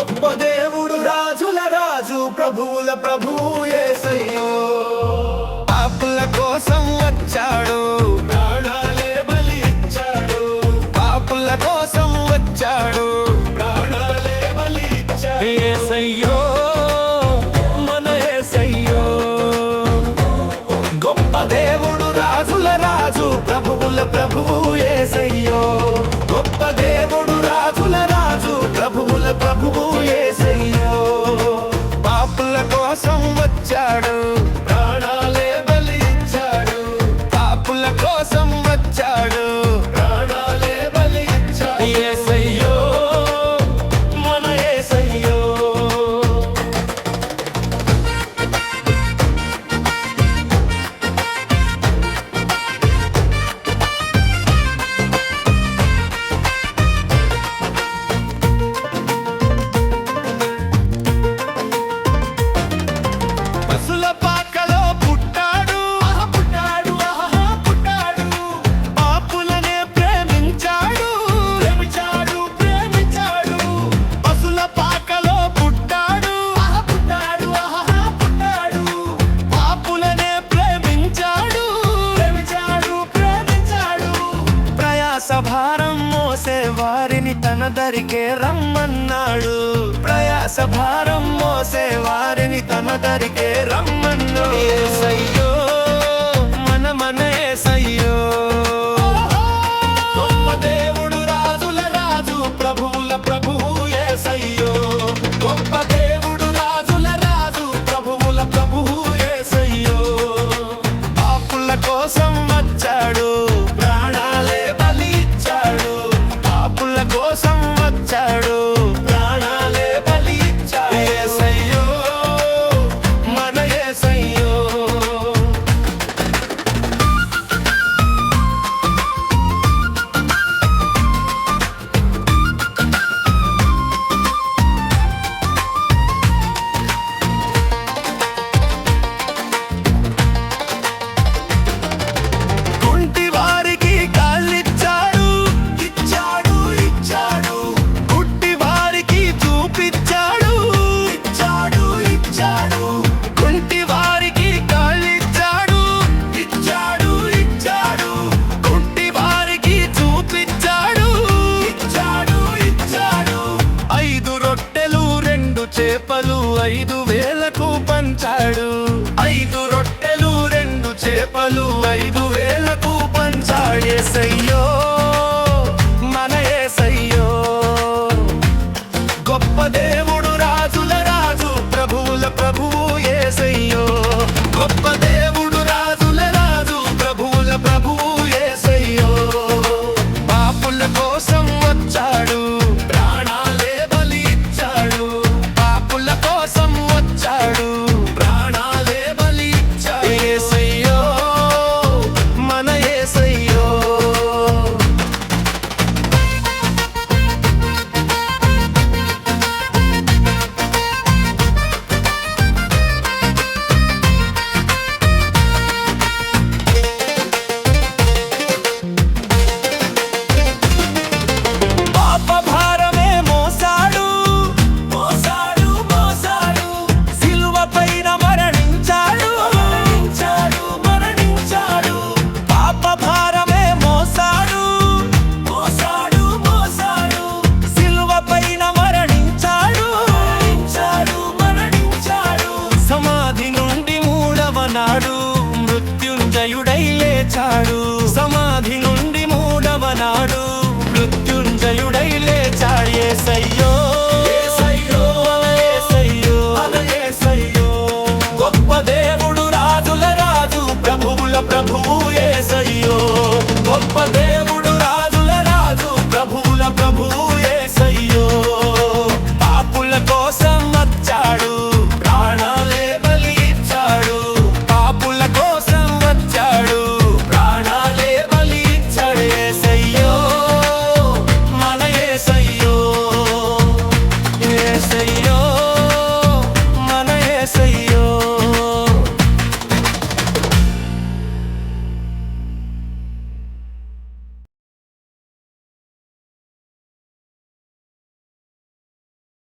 గొప్ప దేవుడు రాజుల రాజు ప్రభువుల ప్రభువు యేసయ్యో పాపుల కోసం వచ్చాడు ప్రాణాలే బలి ఇచ్చాడు పాపుల కోసం వచ్చాడు ప్రాణాలే బలి ఇచ్చాడు యేసయ్యో మన యేసయ్యో గొప్ప దేవుడు రాజుల రాజు ప్రభువుల ప్రభువు యేసయ్యో గొప్ప దేవుడు రాజుల రాజు ప్రభువుల ప్రభువు యేసయ్యో పాపుల కోసం వచ్చాడు ప్రాణాలే బలి ఇచ్చాడు పాపుల కోసం వచ్చాడు ప్రాణాలే బలి ఇచ్చాడు యేసయ్యో మన యేసయ్యో పశుల పాకలో పుట్టాడు పుట్టాడు పుట్టాడు పాపులనే ప్రేమించాడు ప్రేమించాడు ప్రేమించాడు పశుల పాకలో పుట్టాడు పుట్టాడు పుట్టాడు పాపులనే ప్రేమించాడు ప్రేమించాడు ప్రేమించాడు ప్రయాస భారం మోసే వారిని తన దరికే రమ్మన్నాడు ప్రయాస భారం మోసే వారిని తన దరికే రమ్మన్నాడు యేసయ్యో మన యేసయ్యో గొప్ప దేవుడు రాజుల రాజు ప్రభువుల ప్రభువు యేసయ్యో గొప్ప దేవుడు రాజుల రాజు ప్రభువుల ప్రభువు యేసయ్యో పాపుల కోసం వచ్చాడు ప్రాణాలే బలి ఇచ్చాడు పాపుల కోసం వచ్చాడు ప్రాణాలే బలి ఇచ్చాడు యేసయ్యో మన యేసయ్యో కుంటి వారికి కాళ్ళిచ్చాడు ఇచ్చాడు ఇచ్చాడు గుడ్డి వారికి చూపిచ్చాడు ఇచ్చాడు ఇచ్చాడు కుంటి వారికి కాళ్ళిచ్చాడు ఇచ్చాడు ఇచ్చాడు గుడ్డి వారికి చూపిచ్చాడు ఇచ్చాడు ఇచ్చాడు 5 రొట్టెలు 2 చేపలు 5,000కు పంచాడు 5 రొట్టెలు 2 చేపలు 5,000కు పంచాడు యేసయ్యో